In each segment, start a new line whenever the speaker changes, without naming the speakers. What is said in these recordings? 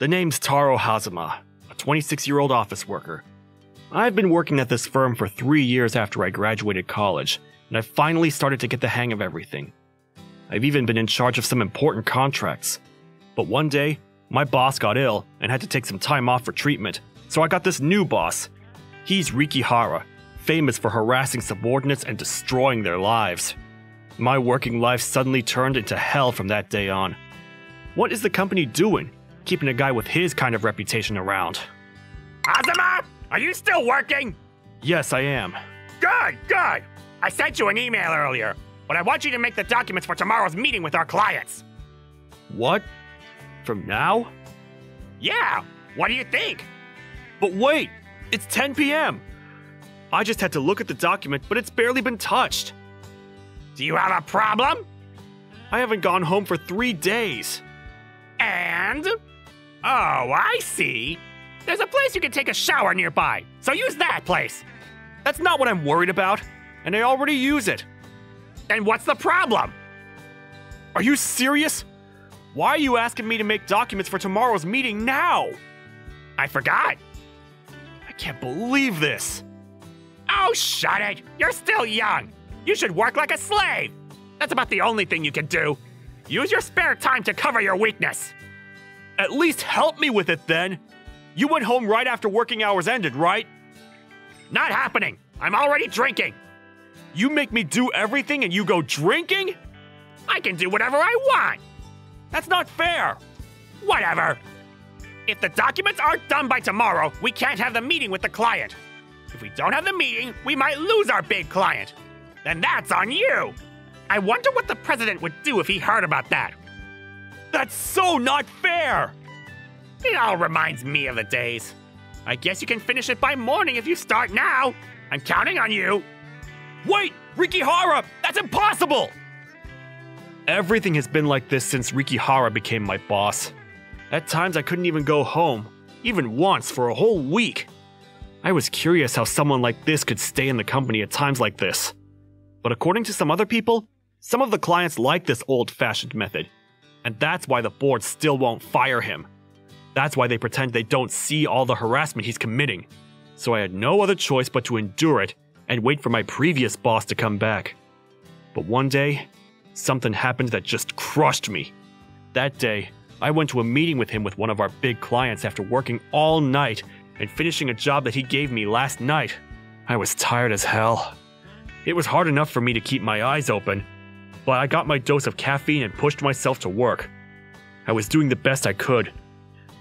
The name's Taro Hazama, a 26-year-old office worker. I've been working at this firm for 3 years after I graduated college, and I've finally started to get the hang of everything. I've even been in charge of some important contracts. But one day, my boss got ill and had to take some time off for treatment, so I got this new boss. He's Rikihara, famous for harassing subordinates and destroying their lives. My working life suddenly turned into hell from that day on. What is the company doing, keeping a guy with his kind of reputation around?
Azuma, are you still working?
Yes, I am.
Good, good. I sent you an email earlier, but I want you to make the documents for tomorrow's meeting with our clients.
What? From now?
Yeah, what do you think?
But wait, it's 10 p.m. I just had to look at the document, but it's barely been touched.
Do you have a problem?
I haven't gone home for 3 days.
And? Oh, I see. There's a place you can take a shower nearby, so use that place.
That's not what I'm worried about, and I already use it.
Then what's the problem?
Are you serious? Why are you asking me to make documents for tomorrow's meeting now?
I forgot.
I can't believe this.
Oh, shut it. You're still young. You should work like a slave. That's about the only thing you can do. Use your spare time to cover your weakness.
At least help me with it then. You went home right after working hours ended, right?
Not happening. I'm already drinking.
You make me do everything and you go drinking?
I can do whatever I want.
That's not fair.
Whatever. If the documents aren't done by tomorrow, we can't have the meeting with the client. If we don't have the meeting, we might lose our big client. Then that's on you. I wonder what the president would do if he heard about that.
That's so not fair.
It all reminds me of the days. I guess you can finish it by morning if you start now. I'm counting on you.
Wait, Rikihara, that's impossible! Everything has been like this since Rikihara became my boss. At times I couldn't even go home, even once for a whole week. I was curious how someone like this could stay in the company at times like this. But according to some other people, some of the clients like this old-fashioned method, and that's why the board still won't fire him. That's why they pretend they don't see all the harassment he's committing. So I had no other choice but to endure it and wait for my previous boss to come back. But one day, something happened that just crushed me. That day, I went to a meeting with him with one of our big clients after working all night and finishing a job that he gave me last night. I was tired as hell. It was hard enough for me to keep my eyes open, but I got my dose of caffeine and pushed myself to work. I was doing the best I could.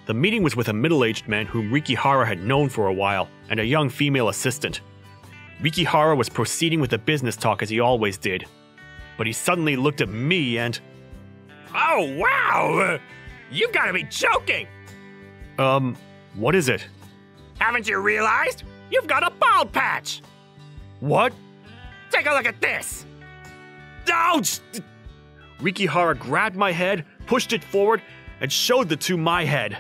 The meeting was with a middle-aged man whom Rikihara had known for a while, and a young female assistant. Rikihara was proceeding with the business talk as he always did, but he suddenly looked at me and...
Oh, wow! You've got to be joking!
What is it?
Haven't you realized? You've got a bald patch!
What?
Take a look at this!
Ouch! Rikihara grabbed my head, pushed it forward, and showed the two my head.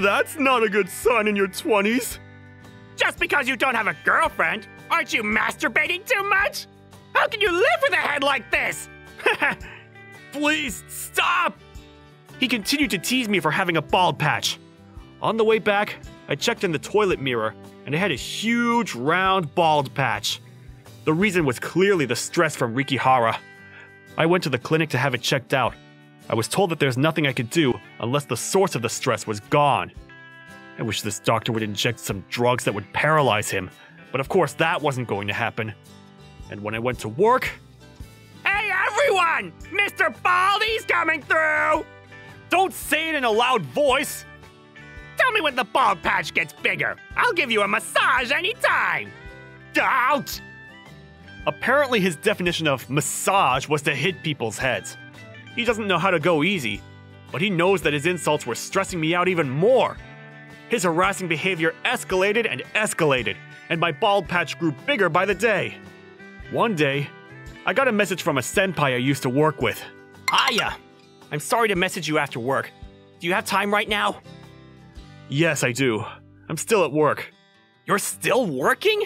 That's not a good sign in your 20s.
Just because you don't have a girlfriend, aren't you masturbating too much? How can you live with a head like this?
Please, stop! He continued to tease me for having a bald patch. On the way back, I checked in the toilet mirror, and I had a huge, round, bald patch. The reason was clearly the stress from Rikihara. I went to the clinic to have it checked out. I was told that there's nothing I could do unless the source of the stress was gone. I wish this doctor would inject some drugs that would paralyze him, but of course that wasn't going to happen. And when I went to work...
Hey everyone! Mr. Baldy's coming through!
Don't say it in a loud voice!
Tell me when the bald patch gets bigger. I'll give you a massage anytime! Out!
Apparently his definition of massage was to hit people's heads. He doesn't know how to go easy, but he knows that his insults were stressing me out even more. His harassing behavior escalated and escalated, and my bald patch grew bigger by the day. One day, I got a message from a senpai I used to work with.
Aya, I'm sorry to message you after work. Do you have time right now?
Yes, I do. I'm still at work.
You're still working?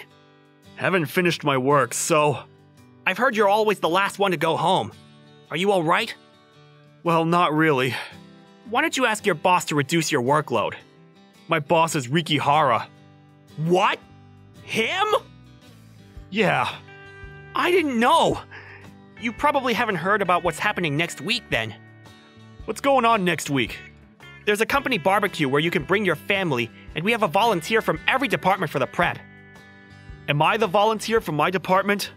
Haven't finished my work, so...
I've heard you're always the last one to go home. Are you alright?
Well, not really. Why don't you ask your boss to reduce your workload? My boss is Rikihara.
What? Him?
Yeah.
I didn't know. You probably haven't heard about what's happening next week then.
What's going on next week?
There's a company barbecue where you can bring your family, and we have a volunteer from every department for the prep.
Am I the volunteer from my department?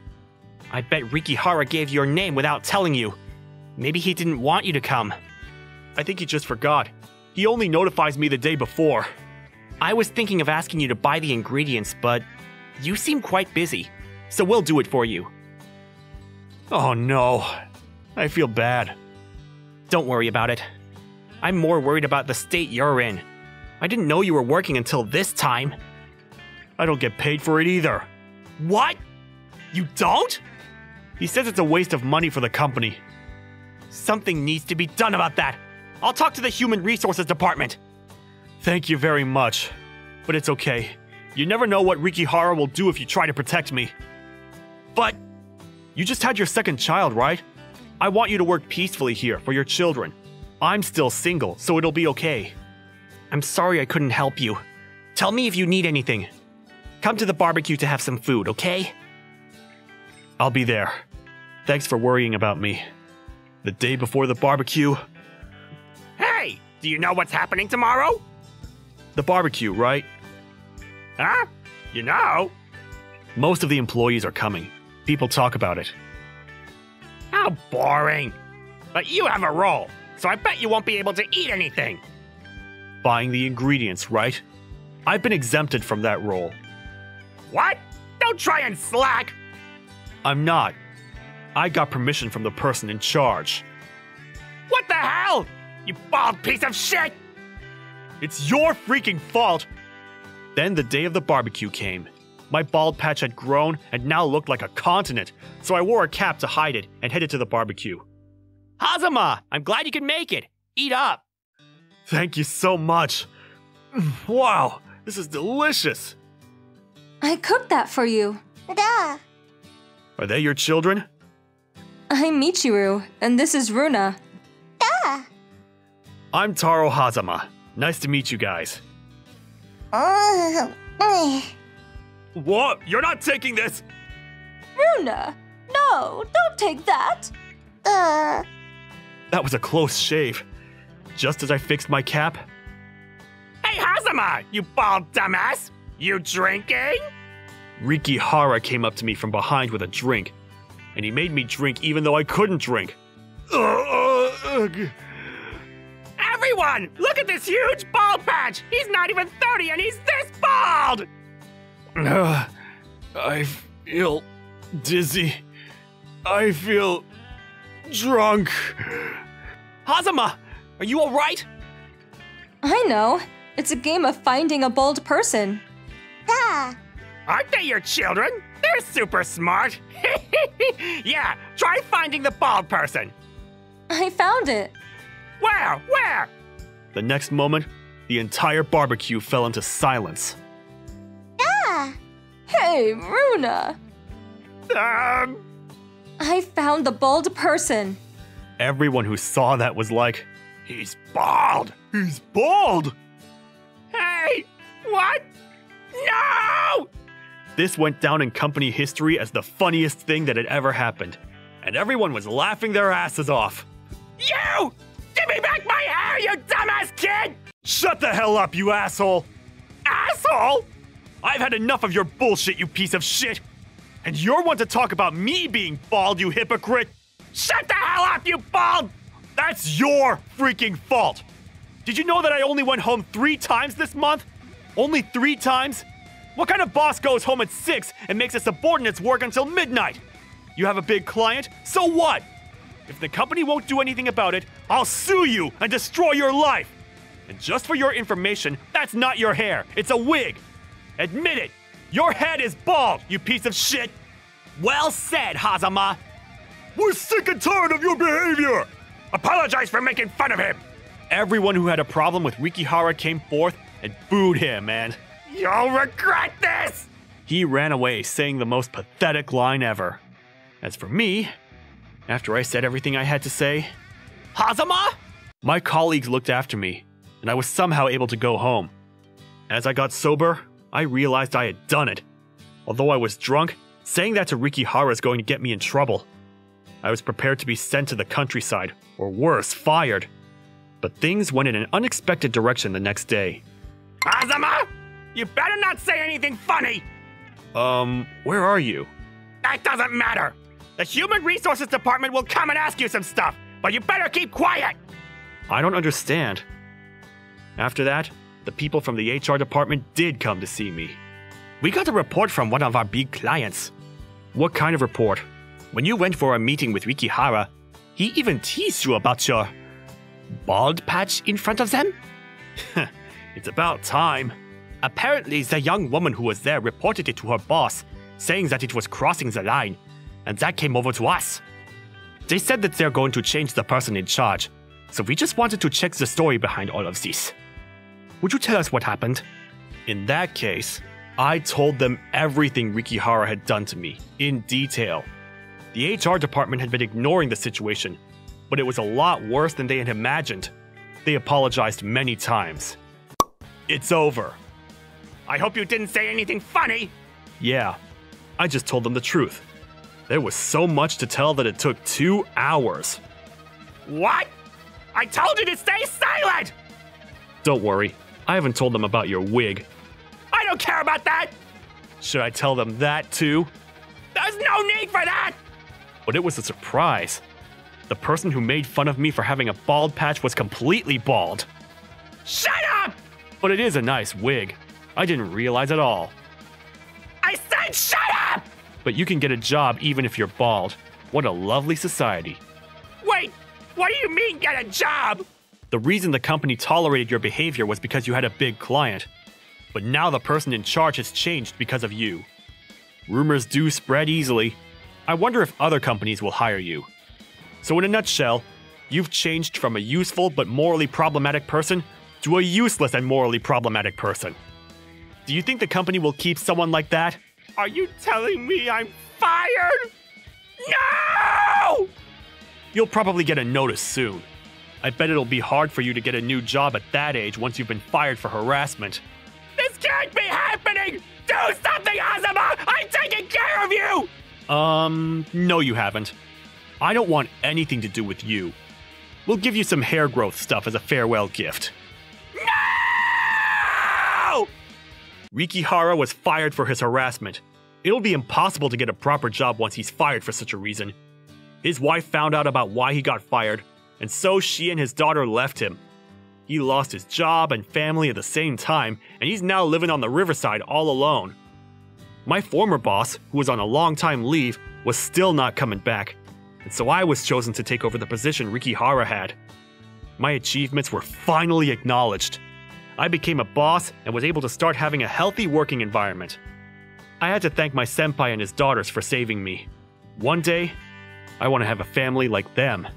I bet Rikihara gave your name without telling you. Maybe he didn't want you to come.
I think he just forgot. He only notifies me the day before.
I was thinking of asking you to buy the ingredients, but you seem quite busy, so we'll do it for you.
Oh no. I feel bad.
Don't worry about it. I'm more worried about the state you're in. I didn't know you were working until this time.
I don't get paid for it either.
What? You don't?
He says it's a waste of money for the company.
Something needs to be done about that. I'll talk to the Human Resources Department.
Thank you very much. But it's okay. You never know what Rikihara will do if you try to protect me.
But
you just had your second child, right? I want you to work peacefully here for your children. I'm still single, so it'll be okay.
I'm sorry I couldn't help you. Tell me if you need anything. Come to the barbecue to have some food, okay?
I'll be there. Thanks for worrying about me. The day before the barbecue.
Hey! Do you know what's happening tomorrow?
The barbecue, right?
Huh? You know?
Most of the employees are coming. People talk about it.
How boring. But you have a role, so I bet you won't be able to eat anything.
Buying the ingredients, right? I've been exempted from that role.
What? Don't try and slack!
I'm not. I got permission from the person in charge.
What the hell? You bald piece of shit!
It's your freaking fault! Then the day of the barbecue came. My bald patch had grown and now looked like a continent, so I wore a cap to hide it and headed to the barbecue.
Hazama, I'm glad you could make it. Eat up.
Thank you so much. Wow, this is delicious.
I cooked that for you.
Duh.
Are they your children?
I'm Michiru, and this is Runa.
Duh.
I'm Taro Hazama. Nice to meet you guys.
Uh, uh,
What? You're not taking this?
Runa! No, don't take that!
That was a close shave. Just as I fixed my cap.
Hey, Hazama, you bald dumbass! You drinking?
Rikihara came up to me from behind with a drink, and he made me drink even though I couldn't drink.
Everyone, look at this huge bald patch! He's not even 30 and he's this bald!
I feel dizzy. I feel drunk.
Hazama, are you alright?
I know. It's a game of finding a bold person.
duh.
Aren't they your children? They're super smart. Yeah, try finding the bald person.
I found it.
Where? Where?
The next moment, the entire barbecue fell into silence.
Hey, Runa!
Um,
I found the bold person.
Everyone who saw that was like,
he's bald.
he's bald!
Hey, what? No!
This went down in company history as the funniest thing that had ever happened, and everyone was laughing their asses off.
You! Give me back my hair, you dumbass kid!
Shut the hell up, you asshole!
Asshole!
I've had enough of your bullshit, you piece of shit! And you're one to talk about me being bald, you hypocrite!
Shut the hell up, you bald!
That's your freaking fault! Did you know that I only went home 3 times this month? Only 3 times? What kind of boss goes home at 6 and makes his subordinates work until midnight? You have a big client, so what? If the company won't do anything about it, I'll sue you and destroy your life! And just for your information, that's not your hair, it's a wig! Admit it! Your head is bald, you piece of shit!
Well said, Hazama.
We're sick and tired of your behavior!
Apologize for making fun of him.
Everyone who had a problem with Rikihara came forth and booed him, and
You'll regret this!
he ran away saying the most pathetic line ever. As for me, after I said everything I had to say,
Hazama?
My colleagues looked after me, and I was somehow able to go home. As I got sober, I realized I had done it. Although I was drunk, saying that to Rikihara is going to get me in trouble. I was prepared to be sent to the countryside, or worse, fired. But things went in an unexpected direction the next day.
Azuma! You better not say anything funny!
Where are you?
That doesn't matter! The Human Resources Department will come and ask you some stuff, but you better keep quiet!
I don't understand. After that, the people from the HR department did come to see me.
We got a report from one of our big clients.
What kind of report?
When you went for a meeting with Rikihara, he even teased you about your bald patch in front of them?
It's about time.
Apparently, the young woman who was there reported it to her boss, saying that it was crossing the line, and that came over to us. They said that they're going to change the person in charge, so we just wanted to check the story behind all of this. Would you tell us what happened?
In that case, I told them everything Rikihara had done to me, in detail. The HR department had been ignoring the situation, but it was a lot worse than they had imagined. They apologized many times. It's over.
I hope you didn't say anything funny!
Yeah, I just told them the truth. There was so much to tell that it took 2 hours.
What? I told you to stay silent!
Don't worry, I haven't told them about your wig.
I don't care about that!
Should I tell them that too?
There's no need for that!
But it was a surprise. The person who made fun of me for having a bald patch was completely bald.
Shut up!
But it is a nice wig. I didn't realize at all.
I said shut up!
But you can get a job even if you're bald. What a lovely society.
Wait, what do you mean get a job?
The reason the company tolerated your behavior was because you had a big client. But now the person in charge has changed because of you. Rumors do spread easily. I wonder if other companies will hire you. So in a nutshell, you've changed from a useful but morally problematic person to a useless and morally problematic person. Do you think the company will keep someone like that?
Are you telling me I'm fired? No!
You'll probably get a notice soon. I bet it'll be hard for you to get a new job at that age once you've been fired for harassment.
This can't be happening! Do something, Azuma! I'm taking care of you!
No you haven't. I don't want anything to do with you. We'll give you some hair growth stuff as a farewell gift.
No!
Rikihara was fired for his harassment. It'll be impossible to get a proper job once he's fired for such a reason. His wife found out about why he got fired, and so she and his daughter left him. He lost his job and family at the same time, and he's now living on the riverside all alone. My former boss, who was on a long-time leave, was still not coming back, and so I was chosen to take over the position Rikihara had. My achievements were finally acknowledged. I became a boss and was able to start having a healthy working environment. I had to thank my senpai and his daughters for saving me. One day, I want to have a family like them.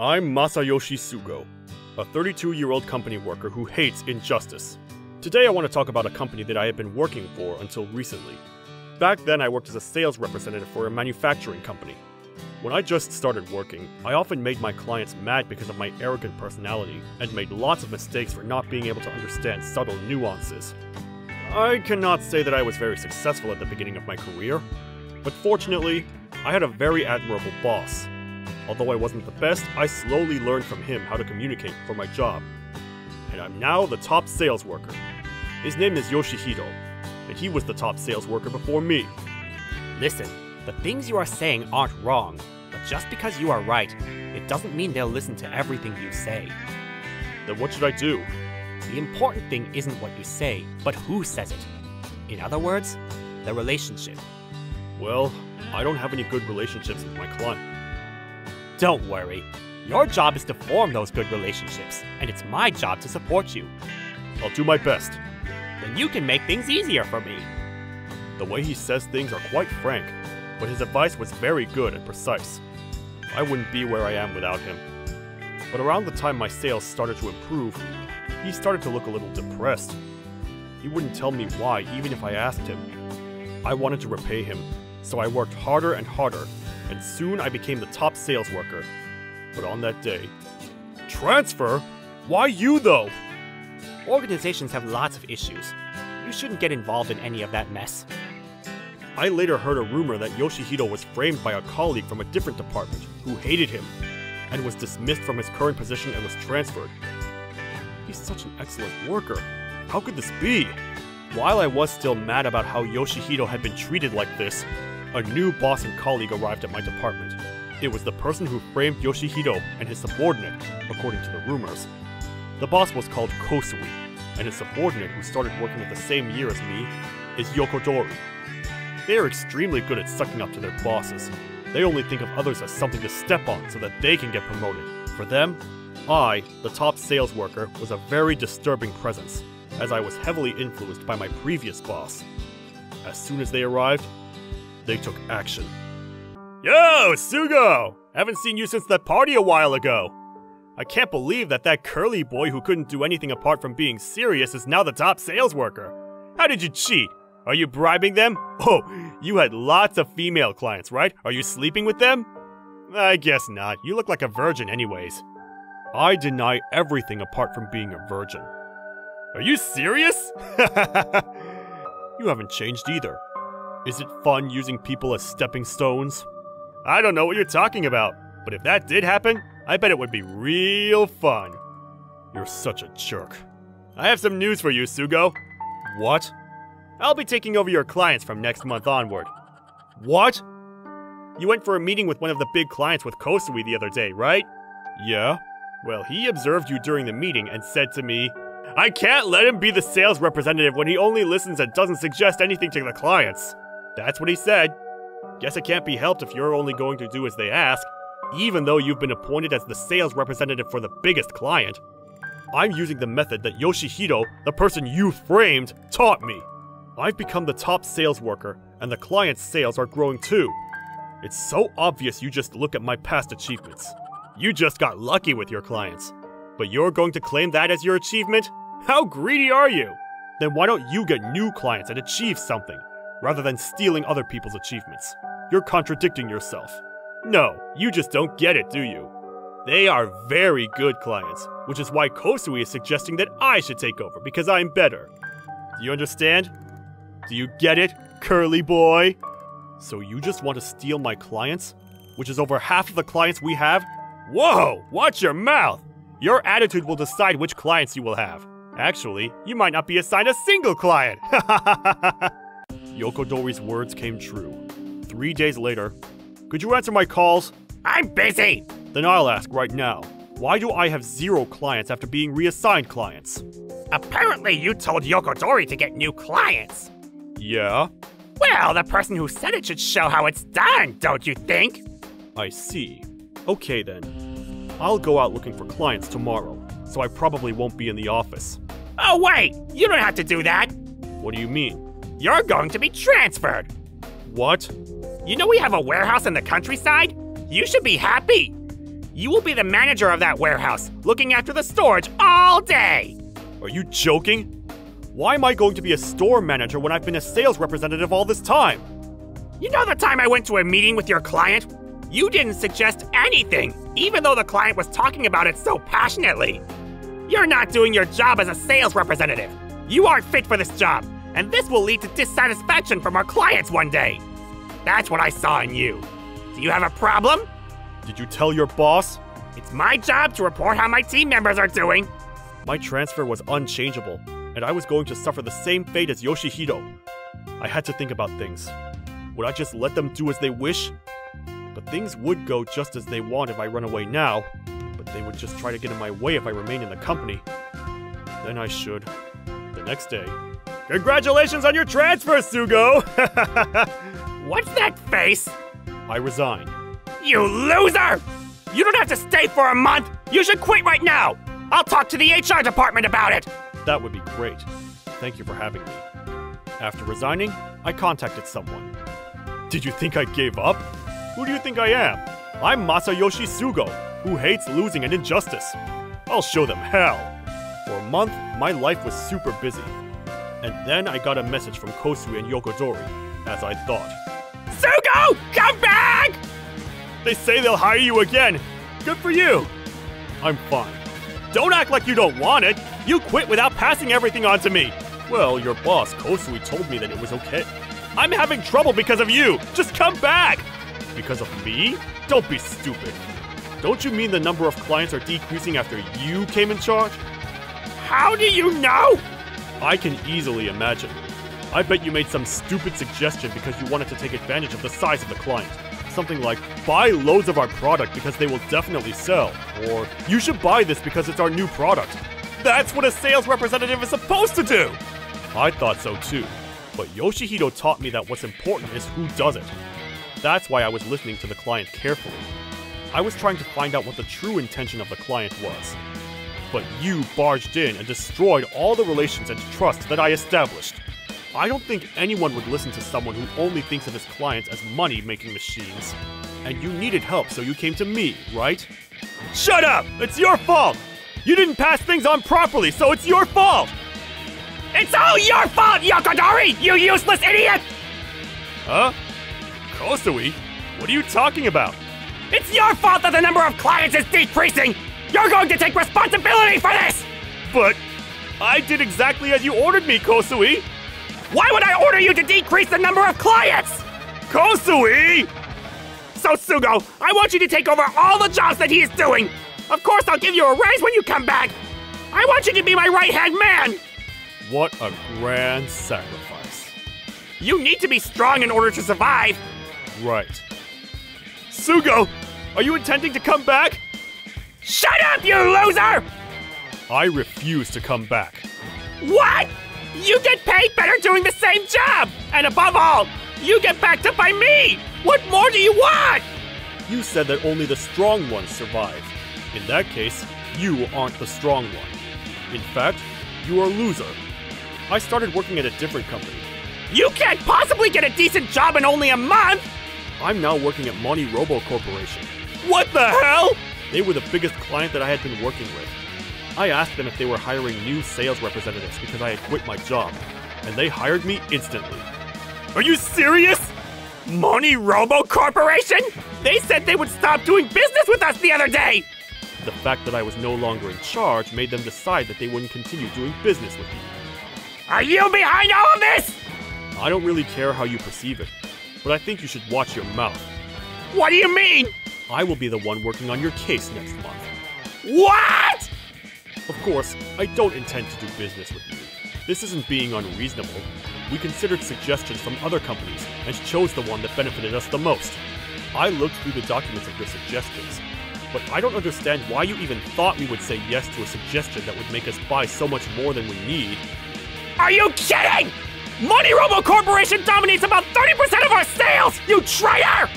I'm Masayoshi Sugo, a 32-year-old company worker who hates injustice. Today I want to talk about a company that I have been working for until recently. Back then I worked as a sales representative for a manufacturing company. When I just started working, I often made my clients mad because of my arrogant personality and made lots of mistakes for not being able to understand subtle nuances. I cannot say that I was very successful at the beginning of my career, but fortunately, I had a very admirable boss. Although I wasn't the best, I slowly learned from him how to communicate for my job. And I'm now the top sales worker. His name is Yoshihito, and he was the top sales worker before me.
Listen, the things you are saying aren't wrong, but just because you are right, it doesn't mean they'll listen to everything you say.
Then what should I do?
The important thing isn't what you say, but who says it. In other words, the relationship.
Well, I don't have any good relationships with my client.
Don't worry. Your job is to form those good relationships, and it's my job to support you.
I'll do my best.
Then you can make things easier for me.
The way he says things are quite frank, but his advice was very good and precise. I wouldn't be where I am without him. But around the time my sales started to improve, he started to look a little depressed. He wouldn't tell me why, even if I asked him. I wanted to repay him, so I worked harder and harder, and soon I became the top sales worker. But on that day... Transfer? Why you, though?
Organizations have lots of issues. You shouldn't get involved in any of that mess.
I later heard a rumor that Yoshihito was framed by a colleague from a different department who hated him, and was dismissed from his current position and was transferred. He's such an excellent worker. How could this be? While I was still mad about how Yoshihito had been treated like this, a new boss and colleague arrived at my department. It was the person who framed Yoshihito and his subordinate, according to the rumors. The boss was called Kosui, and his subordinate, who started working at the same year as me, is Yokodori. They are extremely good at sucking up to their bosses. They only think of others as something to step on so that they can get promoted. For them, I, the top sales worker, was a very disturbing presence, as I was heavily influenced by my previous boss. As soon as they arrived, they took action. Yo, Sugo! Haven't seen you since that party a while ago. I can't believe that curly boy who couldn't do anything apart from being serious is now the top sales worker. How did you cheat? Are you bribing them? Oh, you had lots of female clients, right? Are you sleeping with them? I guess not. You look like a virgin anyways. I deny everything apart from being a virgin. Are you serious? You haven't changed either. Is it fun using people as stepping stones? I don't know what you're talking about, but if that did happen, I bet it would be real fun. You're such a jerk. I have some news for you, Sugo. What? I'll be taking over your clients from next month onward. What? You went for a meeting with one of the big clients with Kosui the other day, right? Yeah. Well, he observed you during the meeting and said to me, I can't let him be the sales representative when he only listens and doesn't suggest anything to the clients. That's what he said. Guess it can't be helped if you're only going to do as they ask, even though you've been appointed as the sales representative for the biggest client. I'm using the method that Yoshihito, the person you framed, taught me. I've become the top sales worker, and the client's sales are growing too. It's so obvious you just look at my past achievements. You just got lucky with your clients. But you're going to claim that as your achievement? How greedy are you? Then why don't you get new clients and achieve something, rather than stealing other people's achievements? You're contradicting yourself. No, you just don't get it, do you? They are very good clients, which is why Kosui is suggesting that I should take over because I'm better. Do you understand? Do you get it, curly boy? So you just want to steal my clients? Which is over half of the clients we have? Whoa, watch your mouth! Your attitude will decide which clients you will have. Actually, you might not be assigned a single client! Yokodori's words came true. 3 days later, could you answer my calls?
I'm busy!
Then I'll ask right now. Why do I have 0 clients after being reassigned clients?
Apparently you told Yokodori to get new clients.
Yeah?
Well, the person who said it should show how it's done, don't you think?
I see. Okay then. I'll go out looking for clients tomorrow, so I probably won't be in the office.
Oh wait, you don't have to do that.
What do you mean?
You're going to be transferred.
What?
You know we have a warehouse in the countryside? You should be happy. You will be the manager of that warehouse, looking after the storage all day.
Are you joking? Why am I going to be a store manager when I've been a sales representative all this time?
You know the time I went to a meeting with your client? You didn't suggest anything, even though the client was talking about it so passionately. You're not doing your job as a sales representative. You aren't fit for this job, and this will lead to dissatisfaction from our clients one day. That's what I saw in you. Do you have a problem?
Did you tell your boss?
It's my job to report how my team members are doing.
My transfer was unchangeable, and I was going to suffer the same fate as Yoshihito. I had to think about things. Would I just let them do as they wish? But things would go just as they want if I run away now, but they would just try to get in my way if I remain in the company. Then I should. The next day, Congratulations on your transfer, Sugo!
What's that face?
I resign.
You loser! You don't have to stay for a month! You should quit right now! I'll talk to the HR department about it!
That would be great. Thank you for having me. After resigning, I contacted someone. Did you think I gave up? Who do you think I am? I'm Masayoshi Sugo, who hates losing and injustice. I'll show them hell. For a month, my life was super busy. And then I got a message from Kosui and Yokodori, as I thought.
Sugo! Come back!
They say they'll hire you again. Good for you. I'm fine. Don't act like you don't want it. You quit without passing everything on to me. Well, your boss, Kosui, told me that it was okay. I'm having trouble because of you. Just come back. Because of me? Don't be stupid. Don't you mean the number of clients are decreasing after you came in charge?
How do you know?
I can easily imagine. I bet you made some stupid suggestion because you wanted to take advantage of the size of the client. Something like, buy loads of our product because they will definitely sell. Or, you should buy this because it's our new product. That's what a sales representative is supposed to do! I thought so too. But Yoshihito taught me that what's important is who does it. That's why I was listening to the client carefully. I was trying to find out what the true intention of the client was. But you barged in and destroyed all the relations and trust that I established. I don't think anyone would listen to someone who only thinks of his clients as money-making machines. And you needed help, so you came to me, right? Shut up! It's your fault! You didn't pass things on properly, so it's your fault!
It's all your fault, Yokodori! You useless idiot!
Huh? Kosui? What are you talking about?
It's your fault that the number of clients is decreasing! You're going to take responsibility for this!
But I did exactly as you ordered me, Kosui!
Why would I order you to decrease the number of clients?
Kosui!
So, Sugo, I want you to take over all the jobs that he is doing! Of course, I'll give you a raise when you come back! I want you to be my right-hand man!
What a grand sacrifice.
You need to be strong in order to survive!
Right. Sugo, are you intending to come back?
Shut up, you loser!
I refuse to come back.
What? You get paid better doing the same job! And above all, you get backed up by me! What more do you want?
You said that only the strong ones survive. In that case, you aren't the strong one. In fact, you are a loser. I started working at a different company.
You can't possibly get a decent job in only a month!
I'm now working at Money Robo Corporation. What the hell? They were the biggest client that I had been working with. I asked them if they were hiring new sales representatives because I had quit my job, and they hired me instantly.
Are you serious? Money Robo Corporation? They said they would stop doing business with us the other day!
The fact that I was no longer in charge made them decide that they wouldn't continue doing business with me.
Are you behind all of this?
I don't really care how you perceive it, but I think you should watch your mouth.
What do you mean?
I will be the one working on your case next month.
What?
Of course, I don't intend to do business with you. This isn't being unreasonable. We considered suggestions from other companies and chose the one that benefited us the most. I looked through the documents of your suggestions, but I don't understand why you even thought we would say yes to a suggestion that would make us buy so much more than we need.
Are you kidding? Money Robo Corporation dominates about 30% of our sales, you traitor!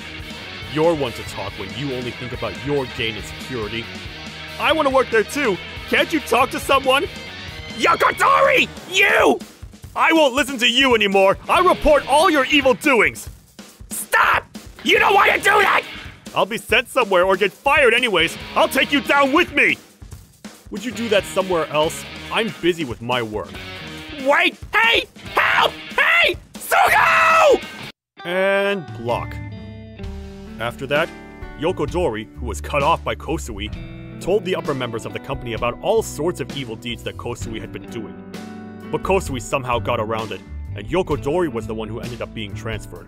You're one to talk when you only think about your gain and security. I want to work there too. Can't you talk to someone?
Yokodori! You!
I won't listen to you anymore. I'll report all your evil doings.
Stop! You don't want to do that!
I'll be sent somewhere or get fired anyways. I'll take you down with me. Would you do that somewhere else? I'm busy with my work.
Wait! Hey! Help! Hey! Sugo!
And block. After that, Yokodori, who was cut off by Kosui, told the upper members of the company about all sorts of evil deeds that Kosui had been doing. But Kosui somehow got around it, and Yokodori was the one who ended up being transferred.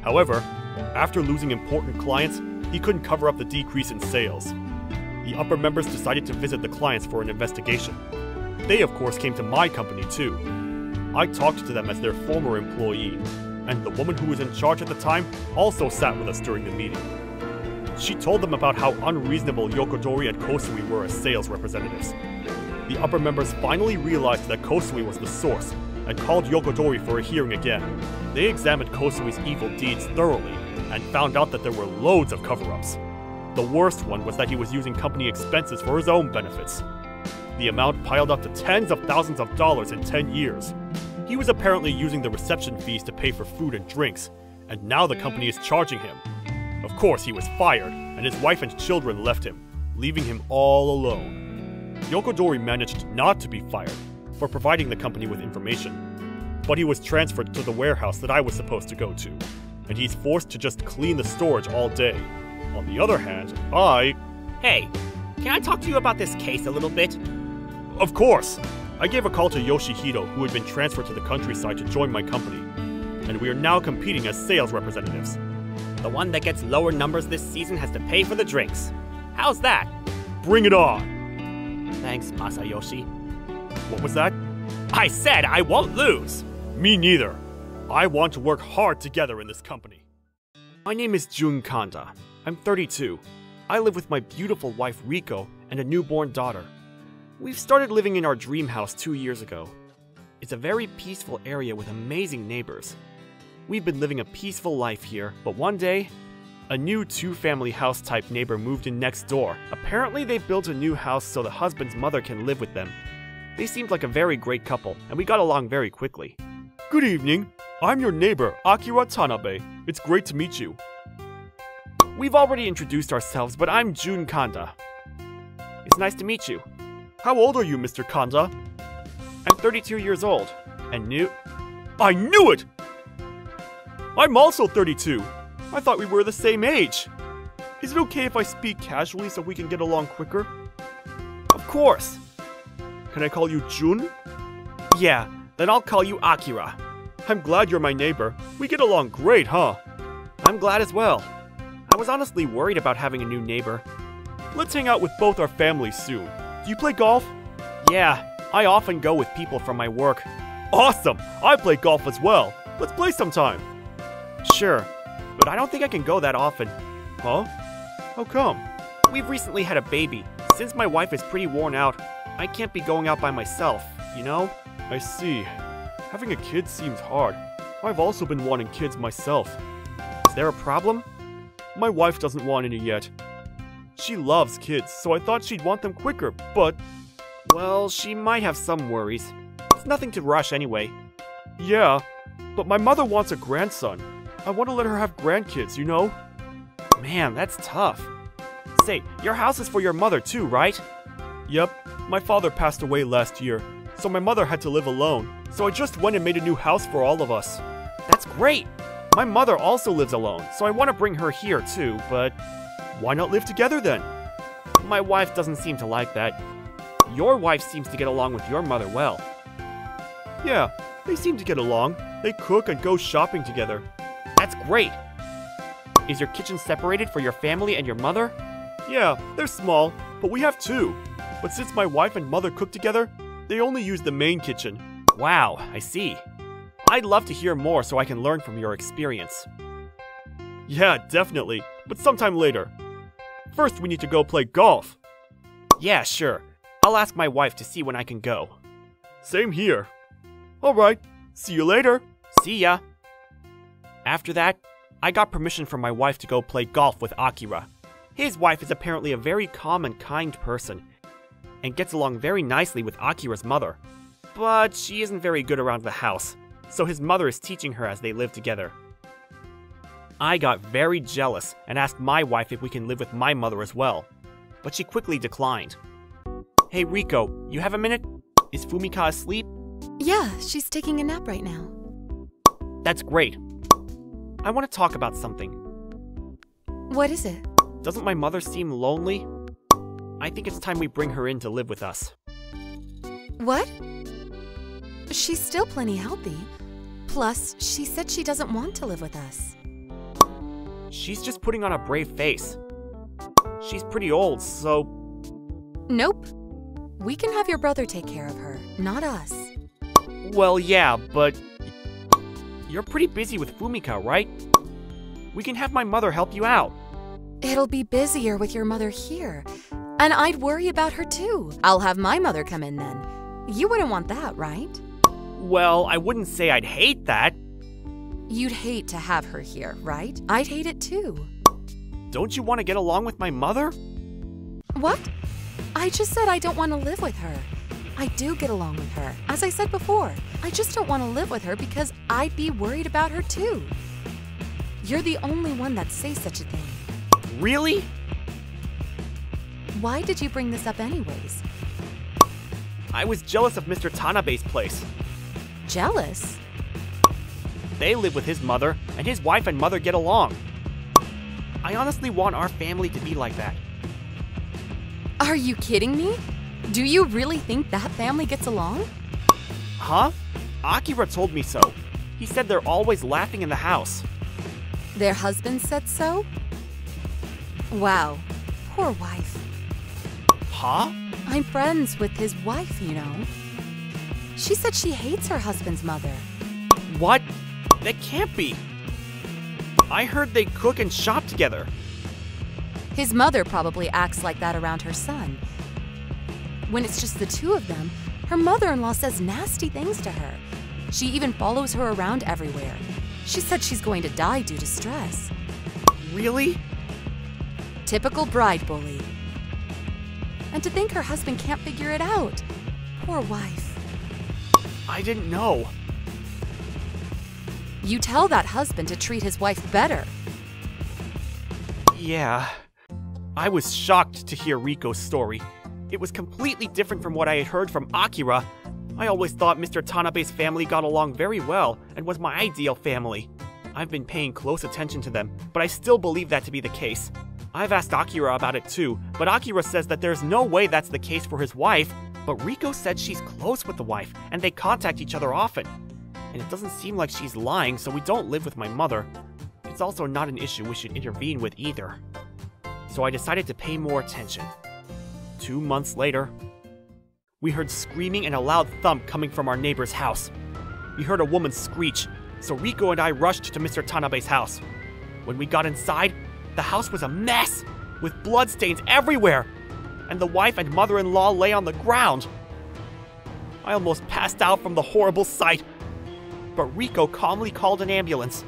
However, after losing important clients, he couldn't cover up the decrease in sales. The upper members decided to visit the clients for an investigation. They, of course, came to my company too. I talked to them as their former employee, and the woman who was in charge at the time also sat with us during the meeting. She told them about how unreasonable Yokodori and Kosui were as sales representatives. The upper members finally realized that Kosui was the source, and called Yokodori for a hearing again. They examined Kosui's evil deeds thoroughly and found out that there were loads of cover-ups. The worst one was that he was using company expenses for his own benefits. The amount piled up to tens of thousands of dollars in 10 years. He was apparently using the reception fees to pay for food and drinks, and now the company is charging him. Of course, he was fired, and his wife and children left him, leaving him all alone. Yokodori managed not to be fired for providing the company with information, but he was transferred to the warehouse that I was supposed to go to, and he's forced to just clean the storage all day. On the other hand,
Hey, can I talk to you about this case a little bit?
Of course! I gave a call to Yoshihito, who had been transferred to the countryside to join my company, and we are now competing as sales representatives.
The one that gets lower numbers this season has to pay for the drinks. How's that?
Bring it on!
Thanks, Masayoshi.
What was that?
I said I won't lose!
Me neither. I want to work hard together in this company. My name is Jun Kanda. I'm 32. I live with my beautiful wife Riko and a newborn daughter. We've started living in our dream house 2 years ago. It's a very peaceful area with amazing neighbors. We've been living a peaceful life here, but one day, a new 2-family house type neighbor moved in next door. Apparently they built a new house so the husband's mother can live with them. They seemed like a very great couple, and we got along very quickly. Good evening. I'm your neighbor, Akira Tanabe. It's great to meet you. We've already introduced ourselves, but I'm Jun Kanda. It's nice to meet you. How old are you, Mr. Kanda? I'm 32 years old, and I knew it! I'm also 32. I thought we were the same age. Is it okay if I speak casually so we can get along quicker? Of course. Can I call you Jun? Yeah, then I'll call you Akira. I'm glad you're my neighbor. We get along great, huh? I'm glad as well. I was honestly worried about having a new neighbor. Let's hang out with both our families soon. Do you play golf? Yeah, I often go with people from my work. Awesome! I play golf as well. Let's play sometime. Sure, but I don't think I can go that often. Huh? How come? We've recently had a baby. Since my wife is pretty worn out, I can't be going out by myself, you know? I see. Having a kid seems hard. I've also been wanting kids myself. Is there a problem? My wife doesn't want any yet. She loves kids, so I thought she'd want them quicker, but... Well, she might have some worries. It's nothing to rush anyway. Yeah, but my mother wants a grandson. I want to let her have grandkids, you know? Man, that's tough. Say, your house is for your mother too, right? Yep, my father passed away last year, so my mother had to live alone. So I just went and made a new house for all of us. That's great! My mother also lives alone, so I want to bring her here too, but... Why not live together then? My wife doesn't seem to like that. Your wife seems to get along with your mother well. Yeah, they seem to get along. They cook and go shopping together. That's great! Is your kitchen separated for your family and your mother? Yeah, they're small, but we have 2. But since my wife and mother cook together, they only use the main kitchen. Wow, I see. I'd love to hear more so I can learn from your experience. Yeah, definitely, but sometime later. First, we need to go play golf. Yeah, sure. I'll ask my wife to see when I can go. Same here. Alright, see you later. See ya. After that, I got permission from my wife to go play golf with Akira. His wife is apparently a very calm and kind person, and gets along very nicely with Akira's mother. But she isn't very good around the house, so his mother is teaching her as they live together. I got very jealous and asked my wife if we can live with my mother as well, but she quickly declined. Hey Riko, you have a minute? Is Fumika asleep?
Yeah, she's taking a nap right now.
That's great. I want to talk about something.
What is it?
Doesn't my mother seem lonely? I think it's time we bring her in to live with us.
What? She's still plenty healthy. Plus, she said she doesn't want to live with us.
She's just putting on a brave face. She's pretty old, so...
Nope. We can have your brother take care of her, not us.
Well, yeah, but... You're pretty busy with Fumika, right? We can have my mother help you out.
It'll be busier with your mother here. And I'd worry about her too. I'll have my mother come in then. You wouldn't want that, right?
Well, I wouldn't say I'd hate that.
You'd hate to have her here, right? I'd hate it too.
Don't you want to get along with my mother?
What? I just said I don't want to live with her. I do get along with her, as I said before. I just don't want to live with her because I'd be worried about her too. You're the only one that says such a thing.
Really?
Why did you bring this up anyways?
I was jealous of Mr. Tanabe's place.
Jealous?
They live with his mother, and his wife and mother get along. I honestly want our family to be like that.
Are you kidding me? Do you really think that family gets along?
Huh? Akira told me so. He said they're always laughing in the house.
Their husband said so? Wow, poor wife.
Huh?
I'm friends with his wife, you know. She said she hates her husband's mother.
What? That can't be. I heard they cook and shop together.
His mother probably acts like that around her son. When it's just the two of them, her mother-in-law says nasty things to her. She even follows her around everywhere. She said she's going to die due to stress.
Really?
Typical bride bully. And to think her husband can't figure it out. Poor wife.
I didn't know.
You tell that husband to treat his wife better.
Yeah. I was shocked to hear Riko's story. It was completely different from what I had heard from Akira. I always thought Mr. Tanabe's family got along very well and was my ideal family. I've been paying close attention to them, but I still believe that to be the case. I've asked Akira about it too, but Akira says that there's no way that's the case for his wife, but Riko said she's close with the wife and they contact each other often. And it doesn't seem like she's lying, so we don't live with my mother. It's also not an issue we should intervene with either. So I decided to pay more attention. 2 months later, we heard screaming and a loud thump coming from our neighbor's house. We heard a woman screech, so Riko and I rushed to Mr. Tanabe's house. When we got inside, the house was a mess, with bloodstains everywhere, and the wife and mother-in-law lay on the ground. I almost passed out from the horrible sight, but Riko calmly called an ambulance.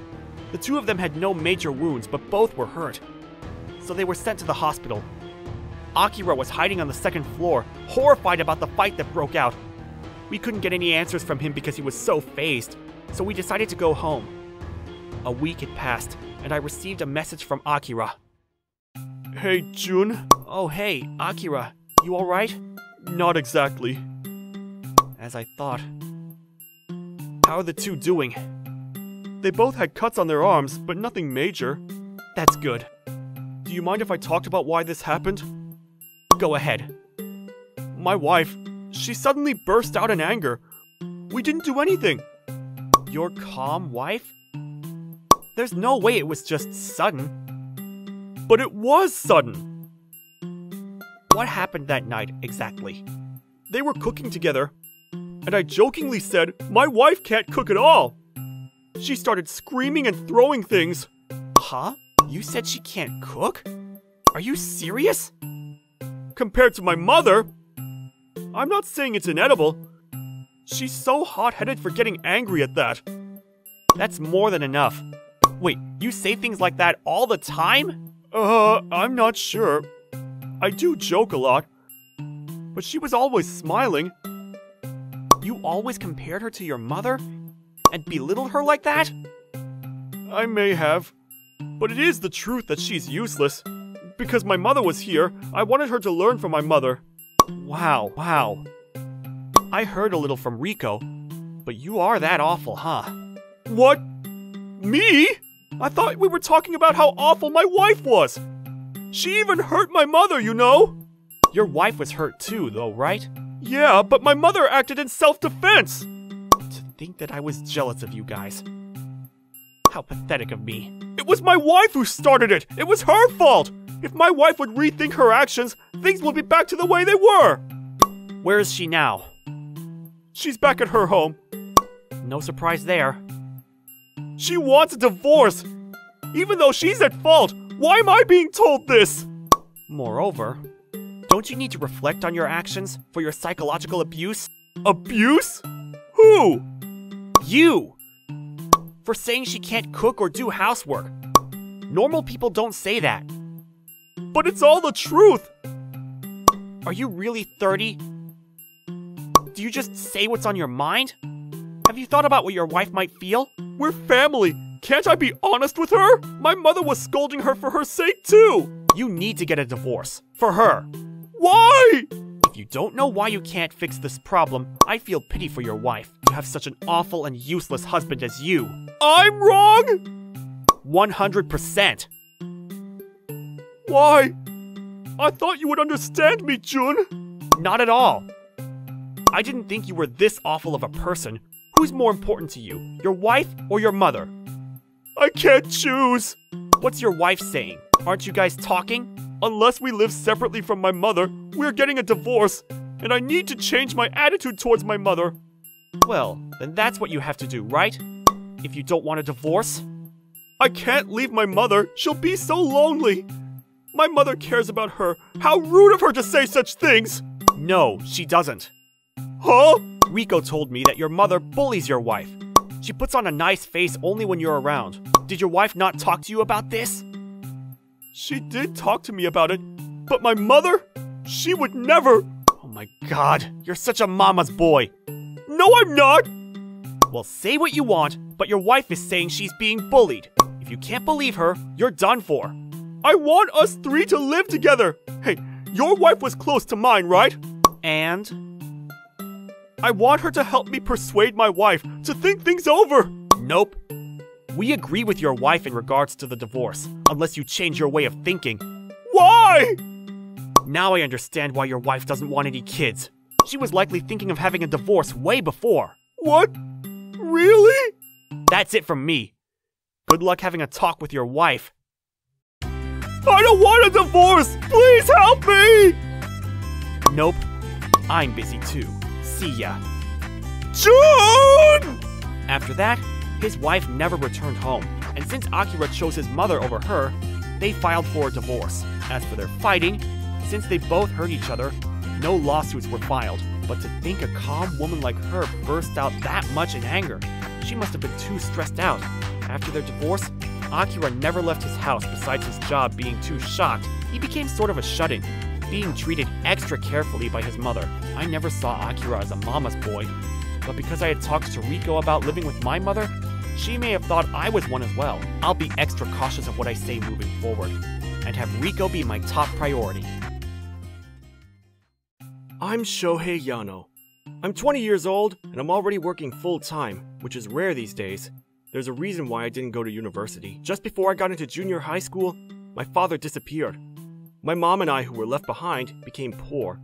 The two of them had no major wounds, but both were hurt, so they were sent to the hospital. Akira was hiding on the second floor, horrified about the fight that broke out. We couldn't get any answers from him because he was so fazed, so we decided to go home. A week had passed, and I received a message from Akira. Hey, Jun. Oh, hey, Akira. You alright? Not exactly. As I thought. How are the two doing? They both had cuts on their arms, but nothing major. That's good. Do you mind if I talked about why this happened? Go ahead. My wife, she suddenly burst out in anger. We didn't do anything. Your calm wife? There's no way it was just sudden. But it was sudden. What happened that night exactly? They were cooking together, and I jokingly said, "My wife can't cook at all." She started screaming and throwing things. Huh? You said she can't cook? Are you serious? Compared to my mother, I'm not saying it's inedible. She's so hot-headed for getting angry at that. That's more than enough. Wait, you say things like that all the time? I'm not sure. I do joke a lot. But she was always smiling. You always compared her to your mother? And belittled her like that? I may have. But it is the truth that she's useless. Because my mother was here, I wanted her to learn from my mother. Wow. I heard a little from Riko, but you are that awful, huh? What? Me? I thought we were talking about how awful my wife was. She even hurt my mother, you know? Your wife was hurt too, though, right? Yeah, but my mother acted in self-defense. To think that I was jealous of you guys. How pathetic of me. It was my wife who started it! It was her fault! If my wife would rethink her actions, things would be back to the way they were! Where is she now? She's back at her home. No surprise there. She wants a divorce! Even though she's at fault, why am I being told this? Moreover, don't you need to reflect on your actions for your psychological abuse? Abuse? Who?
You! For saying she can't cook or do housework. Normal people don't say that.
But it's all the truth!
Are you really 30? Do you just say what's on your mind? Have you thought about what your wife might feel?
We're family! Can't I be honest with her? My mother was scolding her for her sake too!
You need to get a divorce. For her.
Why?
If you don't know why you can't fix this problem, I feel pity for your wife. To have such an awful and useless husband as you.
I'm wrong?
100%.
Why? I thought you would understand me, Jun.
Not at all. I didn't think you were this awful of a person. Who's more important to you, your wife or your mother?
I can't choose.
What's your wife saying? Aren't you guys talking?
Unless we live separately from my mother, we're getting a divorce, and I need to change my attitude towards my mother.
Well, then that's what you have to do, right? If you don't want a divorce?
I can't leave my mother. She'll be so lonely. My mother cares about her. How rude of her to say such things.
No, she doesn't.
Huh?
Rico told me that your mother bullies your wife. She puts on a nice face only when you're around. Did your wife not talk to you about this?
She did talk to me about it, but my mother? She would never.
Oh my god, you're such a mama's boy.
No, I'm not!
Well, say what you want, but your wife is saying she's being bullied. If you can't believe her, you're done for.
I want us three to live together. Hey, your wife was close to mine, right?
And?
I want her to help me persuade my wife to think things over.
Nope. We agree with your wife in regards to the divorce, unless you change your way of thinking.
Why?
Now I understand why your wife doesn't want any kids. She was likely thinking of having a divorce way before.
What? Really?
That's it from me. Good luck having a talk with your wife.
I don't want a divorce! Please help me!
Nope. I'm busy too. See ya.
Jun!
After that, his wife never returned home, and since Akira chose his mother over her, they filed for a divorce. As for their fighting, since they both hurt each other, no lawsuits were filed. But to think a calm woman like her burst out that much in anger, she must have been too stressed out. After their divorce, Akira never left his house besides his job being too shocked. He became sort of a shut-in, being treated extra carefully by his mother. I never saw Akira as a mama's boy, but because I had talked to Rico about living with my mother, she may have thought I was one as well. I'll be extra cautious of what I say moving forward, and have Rico be my top priority.
I'm Shohei Yano. I'm 20 years old, and I'm already working full-time, which is rare these days. There's a reason why I didn't go to university. Just before I got into junior high school, my father disappeared. My mom and I, who were left behind, became poor.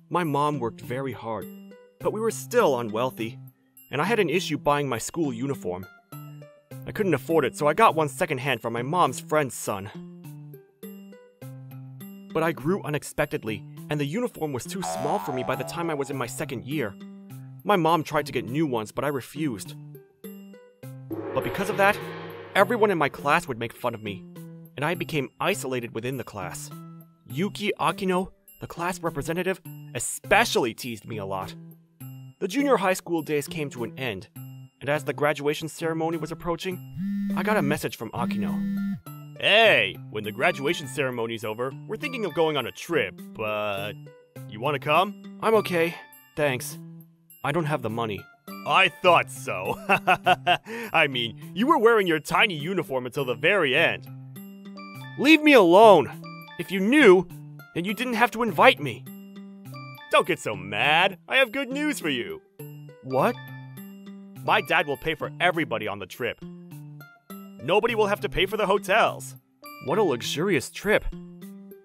My mom worked very hard, but we were still unwealthy, and I had an issue buying my school uniform. I couldn't afford it, so I got one secondhand from my mom's friend's son. But I grew unexpectedly, and the uniform was too small for me by the time I was in my second year. My mom tried to get new ones, but I refused. But because of that, everyone in my class would make fun of me, and I became isolated within the class. Yuki Akino, the class representative, especially teased me a lot. The junior high school days came to an end, and as the graduation ceremony was approaching, I got a message from Akino. Hey, when the graduation ceremony's over, we're thinking of going on a trip, but you want to come? I'm okay, thanks. I don't have the money. I thought so. I mean, you were wearing your tiny uniform until the very end. Leave me alone. If you knew, then you didn't have to invite me. Don't get so mad. I have good news for you. What? My dad will pay for everybody on the trip. Nobody will have to pay for the hotels. What a luxurious trip.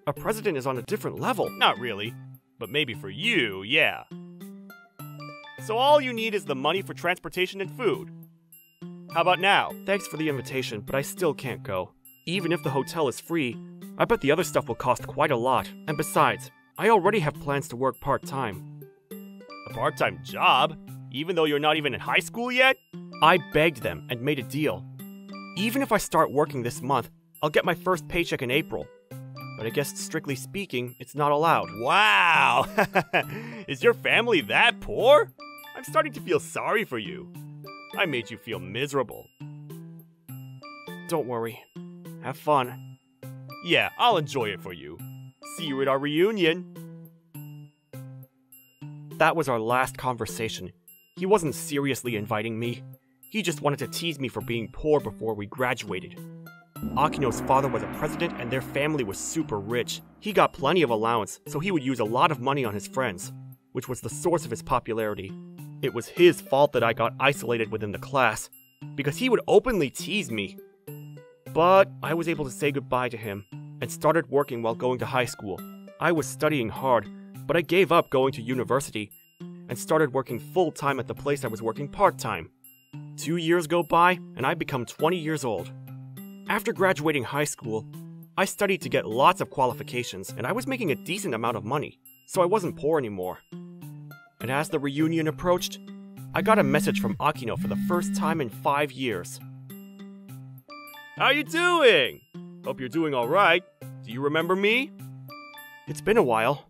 A president is on a different level. Not really, but maybe for you, yeah. So all you need is the money for transportation and food. How about now? Thanks for the invitation, but I still can't go. Even if the hotel is free, I bet the other stuff will cost quite a lot. And besides, I already have plans to work part-time. A part-time job? Even though you're not even in high school yet? I begged them and made a deal. Even if I start working this month, I'll get my first paycheck in April. But I guess strictly speaking, it's not allowed. Wow! Is your family that poor? I I'm starting to feel sorry for you. I made you feel miserable. Don't worry. Have fun. Yeah, I'll enjoy it for you. See you at our reunion. That was our last conversation. He wasn't seriously inviting me. He just wanted to tease me for being poor before we graduated. Akino's father was a president and their family was super rich. He got plenty of allowance, so he would use a lot of money on his friends, which was the source of his popularity. It was his fault that I got isolated within the class, because he would openly tease me. But I was able to say goodbye to him, and started working while going to high school. I was studying hard, but I gave up going to university, and started working full-time at the place I was working part-time. 2 years go by, and I become 20 years old. After graduating high school, I studied to get lots of qualifications, and I was making a decent amount of money, so I wasn't poor anymore. And as the reunion approached, I got a message from Akino for the first time in 5 years. How you doing? Hope you're doing alright. Do you remember me? It's been a while.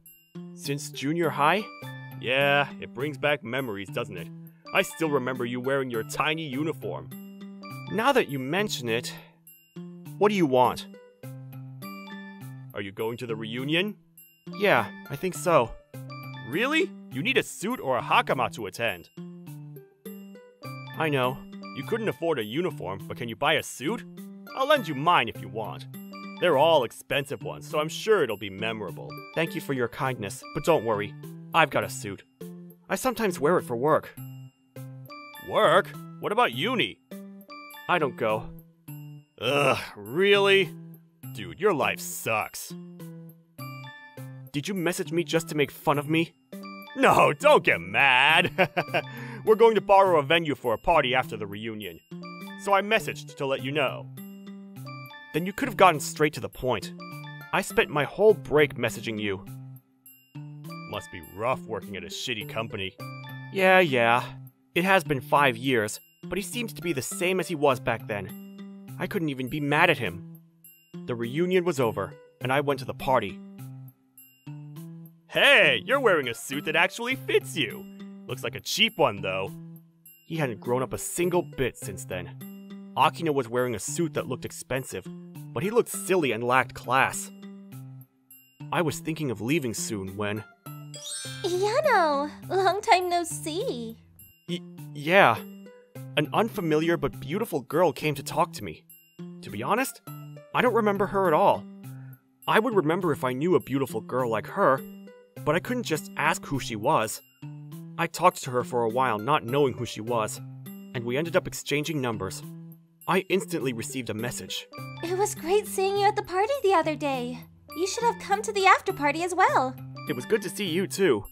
Since junior high? Yeah, it brings back memories, doesn't it? I still remember you wearing your tiny uniform. Now that you mention it, what do you want? Are you going to the reunion? Yeah, I think so. Really? You need a suit or a hakama to attend. I know. You couldn't afford a uniform, but can you buy a suit? I'll lend you mine if you want. They're all expensive ones, so I'm sure it'll be memorable. Thank you for your kindness, but don't worry. I've got a suit. I sometimes wear it for work. Work? What about uni? I don't go. Ugh, really? Dude, your life sucks. Did you message me just to make fun of me? No, don't get mad. We're going to borrow a venue for a party after the reunion. So I messaged to let you know. Then you could have gotten straight to the point. I spent my whole break messaging you. Must be rough working at a shitty company. Yeah. It has been 5 years, but he seems to be the same as he was back then. I couldn't even be mad at him. The reunion was over, and I went to the party. Hey, you're wearing a suit that actually fits you. Looks like a cheap one, though. He hadn't grown up a single bit since then. Akino was wearing a suit that looked expensive, but he looked silly and lacked class. I was thinking of leaving soon when...
Yano, long time no see.
Yeah. An unfamiliar but beautiful girl came to talk to me. To be honest, I don't remember her at all. I would remember if I knew a beautiful girl like her, but I couldn't just ask who she was. I talked to her for a while not knowing who she was, and we ended up exchanging numbers. I instantly received a message.
It was great seeing you at the party the other day. You should have come to the after party as well.
It was good to see you too.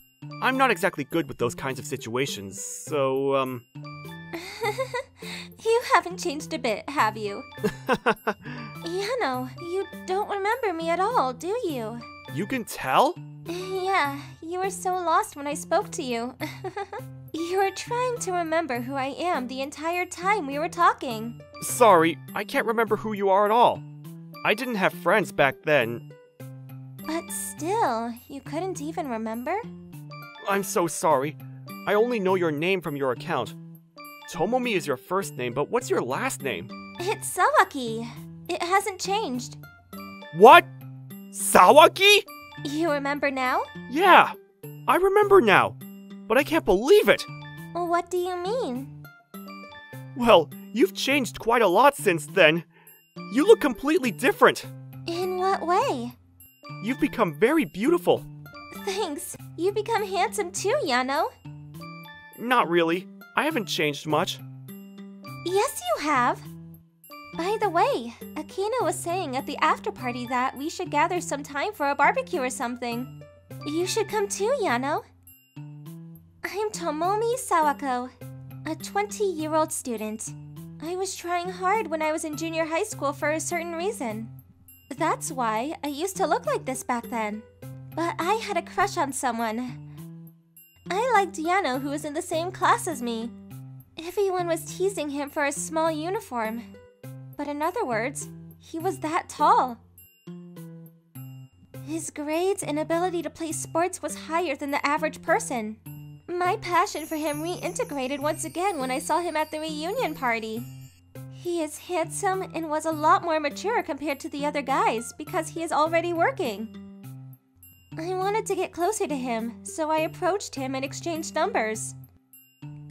I'm not exactly good with those kinds of situations, so,
You haven't changed a bit, have you? Yano, you don't remember me at all, do you?
You can tell?
Yeah, you were so lost when I spoke to you. You were trying to remember who I am the entire time we were talking.
Sorry, I can't remember who you are at all. I didn't have friends back then.
But still, you couldn't even remember?
I'm so sorry. I only know your name from your account. Tomomi is your first name, but what's your last name?
It's Sawaki. It hasn't changed.
What? Sawaki?
You remember now?
Yeah, I remember now. But I can't believe it.
What do you mean?
Well, you've changed quite a lot since then. You look completely different.
In what way?
You've become very beautiful.
Thanks. You become handsome too, Yano.
Not really. I haven't changed much.
Yes, you have. By the way, Akino was saying at the after party that we should gather some time for a barbecue or something. You should come too, Yano. I'm Tomomi Sawako, a 20-year-old student. I was trying hard when I was in junior high school for a certain reason. That's why I used to look like this back then. But I had a crush on someone. I liked Yano, who was in the same class as me. Everyone was teasing him for a small uniform. But in other words, he was that tall. His grades and ability to play sports was higher than the average person. My passion for him reintegrated once again when I saw him at the reunion party. He is handsome and was a lot more mature compared to the other guys because he is already working. I wanted to get closer to him, so I approached him and exchanged numbers.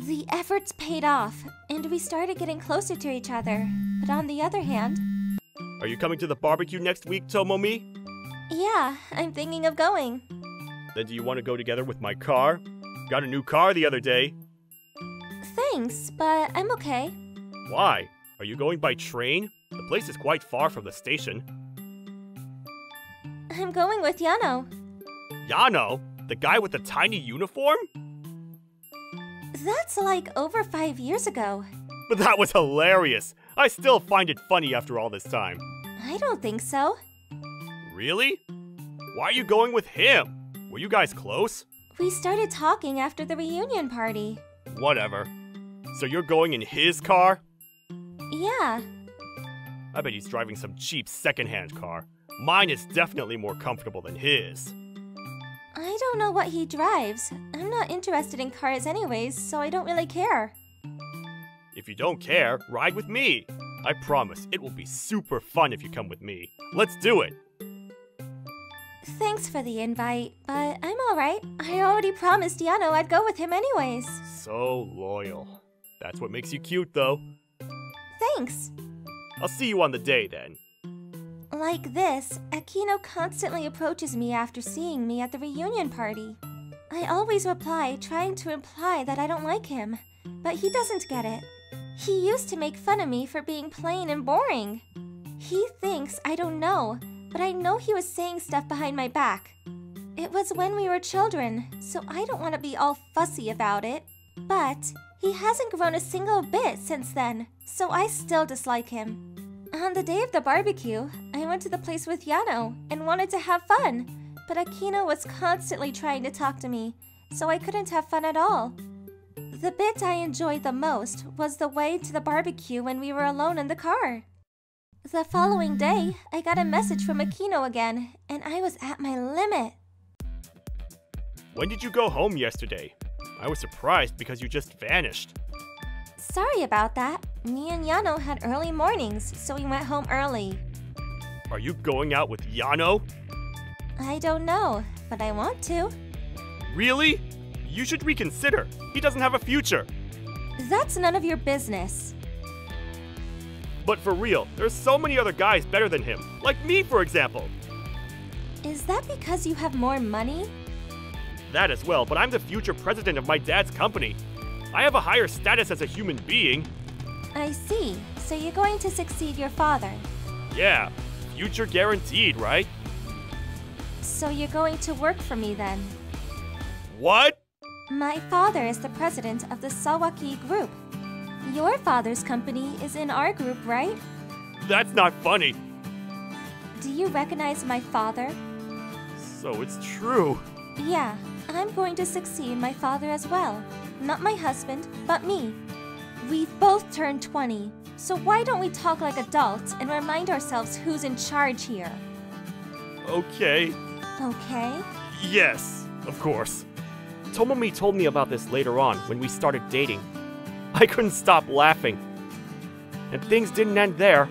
The efforts paid off, and we started getting closer to each other. But on the other hand...
Are you coming to the barbecue next week, Tomomi?
Yeah, I'm thinking of going.
Then do you want to go together with my car? Got a new car the other day.
Thanks, but I'm okay.
Why? Are you going by train? The place is quite far from the station.
I'm going with Yano.
Yano? The guy with the tiny uniform?
That's like over 5 years ago.
But that was hilarious! I still find it funny after all this time.
I don't think so.
Really? Why are you going with him? Were you guys close?
We started talking after the reunion party.
Whatever. So you're going in his car?
Yeah.
I bet he's driving some cheap secondhand car. Mine is definitely more comfortable than his.
I don't know what he drives. I'm not interested in cars anyways, so I don't really care.
If you don't care, ride with me. I promise, it will be super fun if you come with me. Let's do it.
Thanks for the invite, but I'm alright. I already promised Yano I'd go with him anyways.
So loyal. That's what makes you cute, though.
Thanks.
I'll see you on the day, then.
Like this, Akino constantly approaches me after seeing me at the reunion party. I always reply, trying to imply that I don't like him, but he doesn't get it. He used to make fun of me for being plain and boring. He thinks I don't know, but I know he was saying stuff behind my back. It was when we were children, so I don't want to be all fussy about it. But he hasn't grown a single bit since then, so I still dislike him. On the day of the barbecue, I went to the place with Yano and wanted to have fun, but Akino was constantly trying to talk to me, so I couldn't have fun at all. The bit I enjoyed the most was the way to the barbecue when we were alone in the car. The following day, I got a message from Akino again, and I was at my limit.
When did you go home yesterday? I was surprised because you just vanished.
Sorry about that. Me and Yano had early mornings, so we went home early.
Are you going out with Yano?
I don't know, but I want to.
Really? You should reconsider. He doesn't have a future.
That's none of your business.
But for real, there's so many other guys better than him. Like me, for example.
Is that because you have more money?
That as well, but I'm the future president of my dad's company. I have a higher status as a human being.
I see. So you're going to succeed your father.
Yeah, future guaranteed, right?
So you're going to work for me then?
What?
My father is the president of the Sawaki Group. Your father's company is in our group, right?
That's not funny.
Do you recognize my father?
So it's true.
Yeah, I'm going to succeed my father as well. Not my husband, but me. We've both turned 20, so why don't we talk like adults and remind ourselves who's in charge here?
Okay.
Okay?
Yes, of course. Tomomi told me about this later on when we started dating. I couldn't stop laughing. And things didn't end there.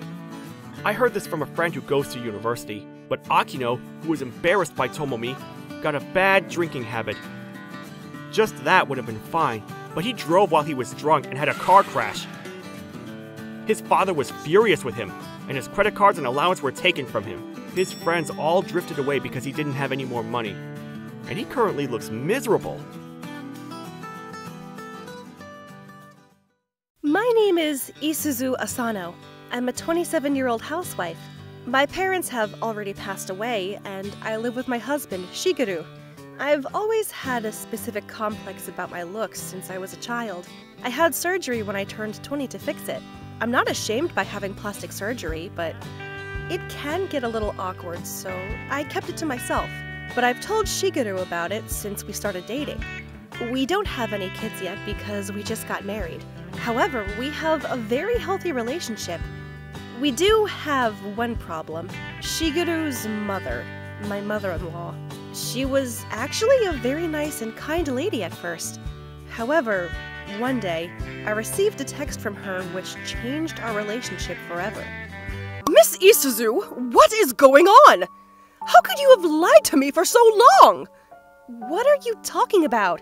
I heard this from a friend who goes to university, but Akino, who was embarrassed by Tomomi, got a bad drinking habit. Just that would have been fine, but he drove while he was drunk and had a car crash. His father was furious with him, and his credit cards and allowance were taken from him. His friends all drifted away because he didn't have any more money. And he currently looks miserable.
My name is Isuzu Asano. I'm a 27-year-old housewife. My parents have already passed away, and I live with my husband, Shigeru. I've always had a specific complex about my looks since I was a child. I had surgery when I turned 20 to fix it. I'm not ashamed by having plastic surgery, but it can get a little awkward, so I kept it to myself. But I've told Shigeru about it since we started dating. We don't have any kids yet because we just got married. However, we have a very healthy relationship. We do have one problem. Shigeru's mother, my mother-in-law. She was actually a very nice and kind lady at first, However, one day, I received a text from her which changed our relationship forever. Miss Isuzu, what is going on? How could you have lied to me for so long? What are you talking about?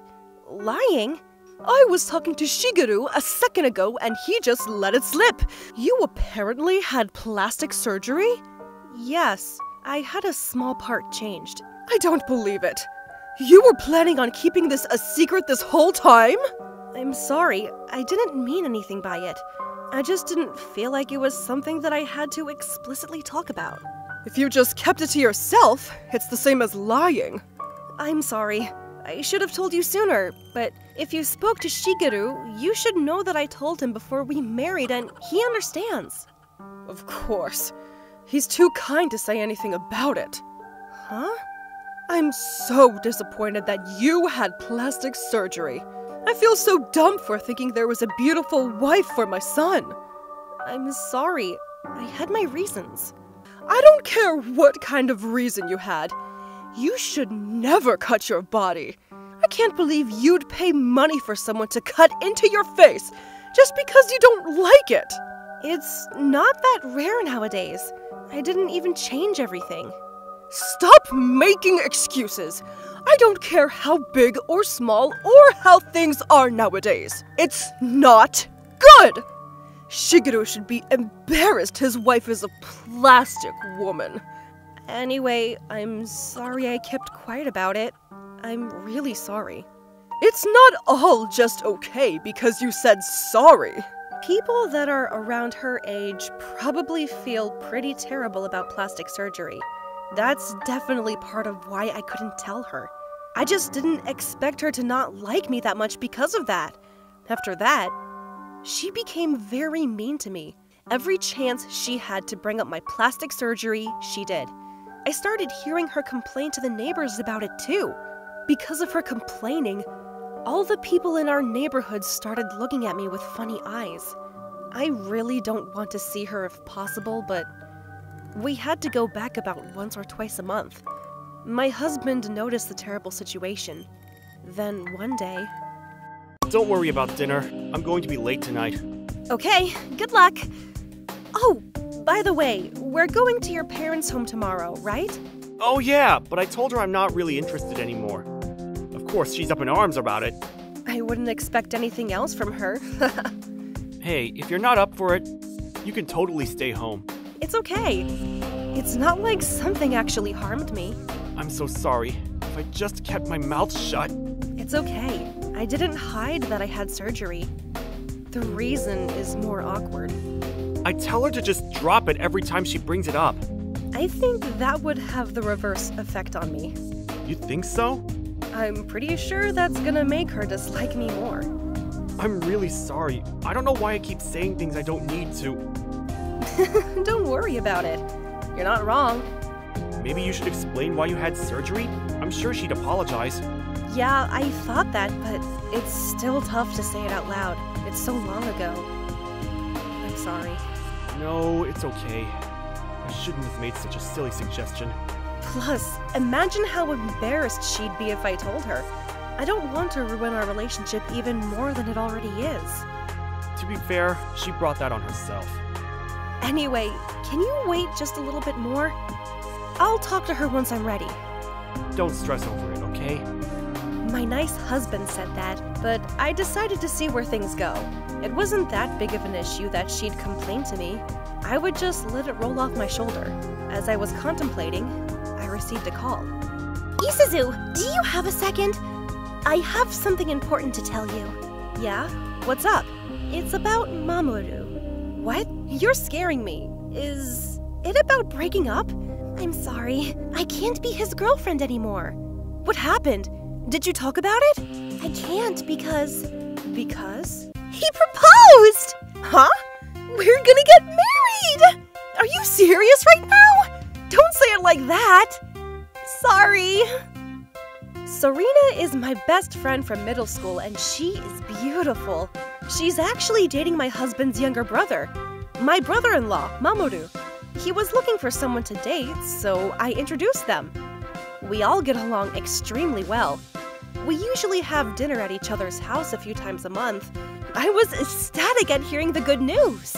Lying? I was talking to Shigeru a second ago and he just let it slip. You apparently had plastic surgery? Yes, I had a small part changed. I don't believe it. You were planning on keeping this a secret this whole time? I'm sorry, I didn't mean anything by it. I just didn't feel like it was something that I had to explicitly talk about. If you just kept it to yourself, it's the same as lying. I'm sorry. I should have told you sooner, but if you spoke to Shigeru, you should know that I told him before we married and he understands. Of course. He's too kind to say anything about it. Huh? I'm so disappointed that you had plastic surgery. I feel so dumb for thinking there was a beautiful wife for my son. I'm sorry. I had my reasons. I don't care what kind of reason you had. You should never cut your body. I can't believe you'd pay money for someone to cut into your face just because you don't like it. It's not that rare nowadays. I didn't even change everything. Stop making excuses. I don't care how big or small or how things are nowadays. It's not good. Shigeru should be embarrassed his wife is a plastic woman. Anyway, I'm sorry I kept quiet about it. I'm really sorry. It's not all just okay because you said sorry. People that are around her age probably feel pretty terrible about plastic surgery. That's definitely part of why I couldn't tell her. I just didn't expect her to not like me that much because of that. After that, she became very mean to me. Every chance she had to bring up my plastic surgery, she did. I started hearing her complain to the neighbors about it too. Because of her complaining, all the people in our neighborhood started looking at me with funny eyes. I really don't want to see her if possible, but we had to go back about once or twice a month. My husband noticed the terrible situation. Then one day...
Don't worry about dinner. I'm going to be late tonight.
Okay, good luck. Oh, by the way, we're going to your parents' home tomorrow, right?
Oh yeah, but I told her I'm not really interested anymore. Of course, she's up in arms about it.
I wouldn't expect anything else from her.
Hey, if you're not up for it, you can totally stay home.
It's okay. It's not like something actually harmed me.
I'm so sorry. If I just kept my mouth shut.
It's okay. I didn't hide that I had surgery. The reason is more awkward.
I tell her to just drop it every time she brings it up.
I think that would have the reverse effect on me.
You think so?
I'm pretty sure that's gonna make her dislike me more.
I'm really sorry. I don't know why I keep saying things I don't need to.
Don't worry about it. You're not wrong.
Maybe you should explain why you had surgery? I'm sure she'd apologize.
Yeah, I thought that, but it's still tough to say it out loud. It's so long ago. I'm sorry.
No, it's okay. I shouldn't have made such a silly suggestion.
Plus, imagine how embarrassed she'd be if I told her. I don't want to ruin our relationship even more than it already is.
To be fair, she brought that on herself.
Anyway, can you wait just a little bit more? I'll talk to her once I'm ready.
Don't stress over it, okay?
My nice husband said that, but I decided to see where things go. It wasn't that big of an issue that she'd complain to me. I would just let it roll off my shoulder. As I was contemplating, I received a call. Isuzu, do you have a second? I have something important to tell you. Yeah? What's up? It's about Mamoru. What? You're scaring me. Is it about breaking up? I'm sorry. I can't be his girlfriend anymore. What happened? Did you talk about it? I can't because... Because? He proposed! Huh? We're gonna get married! Are you serious right now? Don't say it like that! Sorry. Serena is my best friend from middle school and she is beautiful. She's actually dating my husband's younger brother, my brother-in-law, Mamoru. He was looking for someone to date, so I introduced them. We all get along extremely well. We usually have dinner at each other's house a few times a month. I was ecstatic at hearing the good news.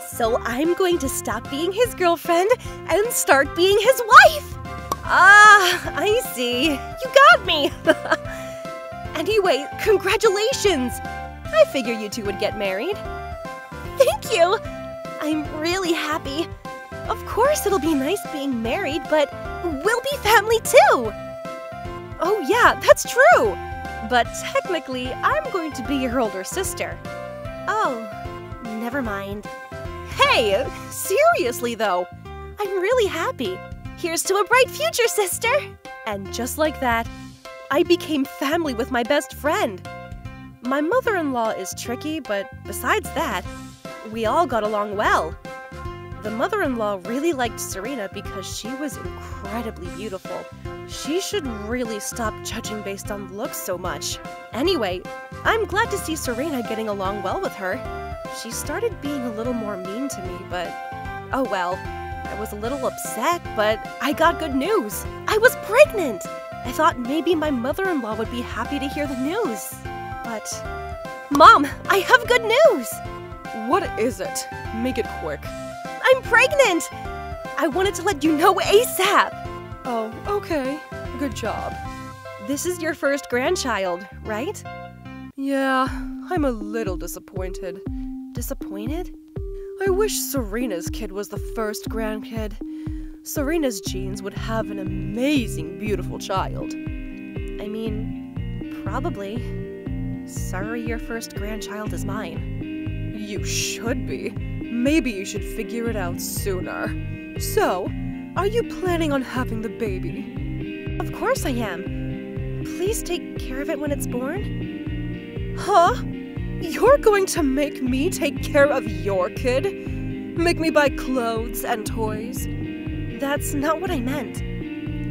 So I'm going to stop being his girlfriend and start being his wife. Ah, I see. You got me. Anyway, congratulations. I figure you two would get married. Thank you. I'm really happy. Of course it'll be nice being married, but we'll be family too. Oh yeah, that's true. But technically, I'm going to be your older sister. Oh, never mind. Hey, seriously though, I'm really happy. Here's to a bright future, sister! And just like that, I became family with my best friend. My mother-in-law is tricky, but besides that, we all got along well. The mother-in-law really liked Serena because she was incredibly beautiful. She should really stop judging based on looks so much. Anyway, I'm glad to see Serena getting along well with her. She started being a little more mean to me, but oh well. I was a little upset, but I got good news. I was pregnant! I thought maybe my mother-in-law would be happy to hear the news. But Mom, I have good news!
What is it? Make it quick.
I'm pregnant! I wanted to let you know ASAP!
Oh, okay. Good job.
This is your first grandchild, right?
Yeah, I'm a little disappointed.
Disappointed?
I wish Serena's kid was the first grandkid. Serena's genes would have an amazing, beautiful child.
I mean, probably. Sorry your first grandchild is mine.
You should be. Maybe you should figure it out sooner. So, are you planning on having the baby?
Of course I am. Please take care of it when it's born.
Huh? You're going to make me take care of your kid? Make me buy clothes and toys?
That's not what I meant.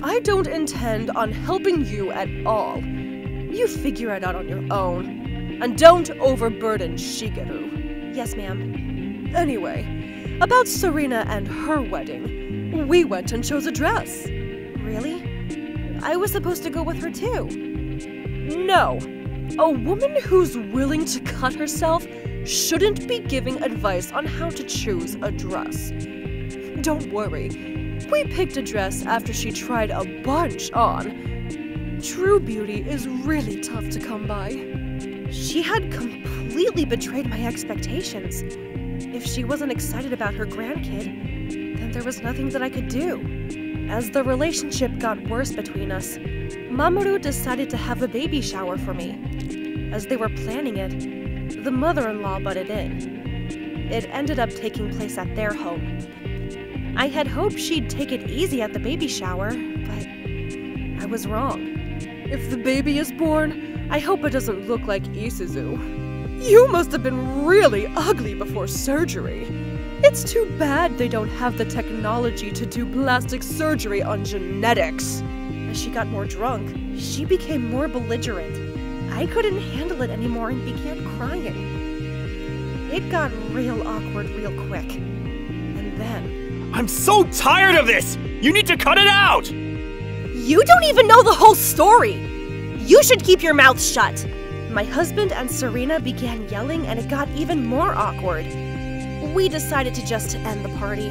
I don't intend on helping you at all. You figure it out on your own. And don't overburden Shigeru.
Yes, ma'am.
Anyway, about Serena and her wedding. We went and chose a dress.
Really? I was supposed to go with her too.
No. A woman who's willing to cut herself shouldn't be giving advice on how to choose a dress. Don't worry. We picked a dress after she tried a bunch on. True beauty is really tough to come by.
She had completely betrayed my expectations. If she wasn't excited about her grandkid, then there was nothing that I could do. As the relationship got worse between us, Mamoru decided to have a baby shower for me. As they were planning it, the mother-in-law butted in. It ended up taking place at their home. I had hoped she'd take it easy at the baby shower, but I was wrong.
If the baby is born, I hope it doesn't look like Isuzu. You must have been really ugly before surgery. It's too bad they don't have the technology to do plastic surgery on genetics.
As she got more drunk, she became more belligerent. I couldn't handle it anymore and began crying. It got real awkward real quick. And then...
I'm so tired of this! You need to cut it out!
You don't even know the whole story! You should keep your mouth shut! My husband and Serena began yelling and it got even more awkward. We decided to just end the party.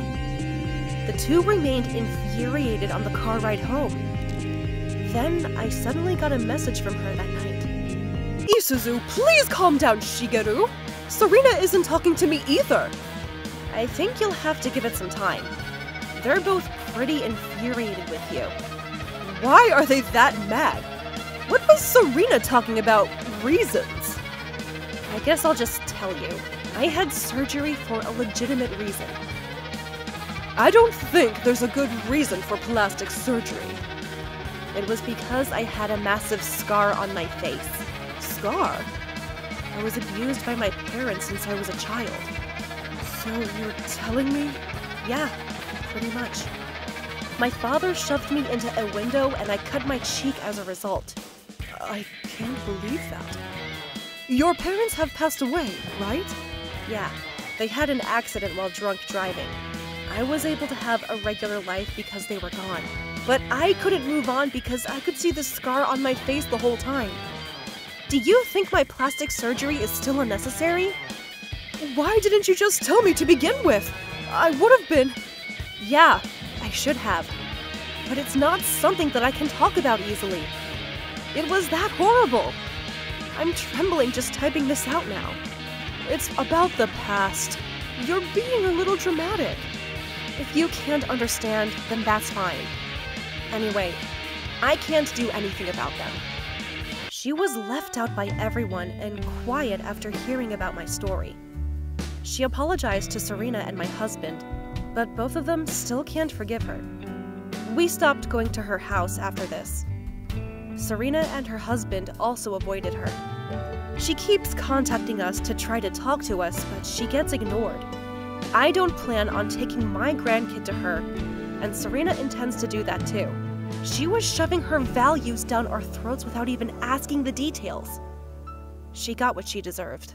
The two remained infuriated on the car ride home. Then I suddenly got a message from her that night.
Isuzu, please calm down, Shigeru! Serena isn't talking to me either!
I think you'll have to give it some time. They're both pretty infuriated with you.
Why are they that mad? What was Serena talking about? Reasons?
I guess I'll just tell you. I had surgery for a legitimate reason.
I don't think there's a good reason for plastic surgery.
It was because I had a massive scar on my face.
Scar?
I was abused by my parents since I was a child.
So you're telling me?
Yeah, pretty much. My father shoved me into a window and I cut my cheek as a result.
I can't believe that. Your parents have passed away, right?
Yeah, they had an accident while drunk driving. I was able to have a regular life because they were gone. But I couldn't move on because I could see the scar on my face the whole time. Do you think my plastic surgery is still unnecessary?
Why didn't you just tell me to begin with? I would have been...
Yeah, I should have. But it's not something that I can talk about easily. It was that horrible. I'm trembling just typing this out now.
It's about the past. You're being a little dramatic.
If you can't understand, then that's fine. Anyway, I can't do anything about them. She was left out by everyone and quiet after hearing about my story. She apologized to Serena and my husband, but both of them still can't forgive her. We stopped going to her house after this. Serena and her husband also avoided her. She keeps contacting us to try to talk to us, but she gets ignored. I don't plan on taking my grandkid to her, and Serena intends to do that too. She was shoving her values down our throats without even asking the details. She got what she deserved.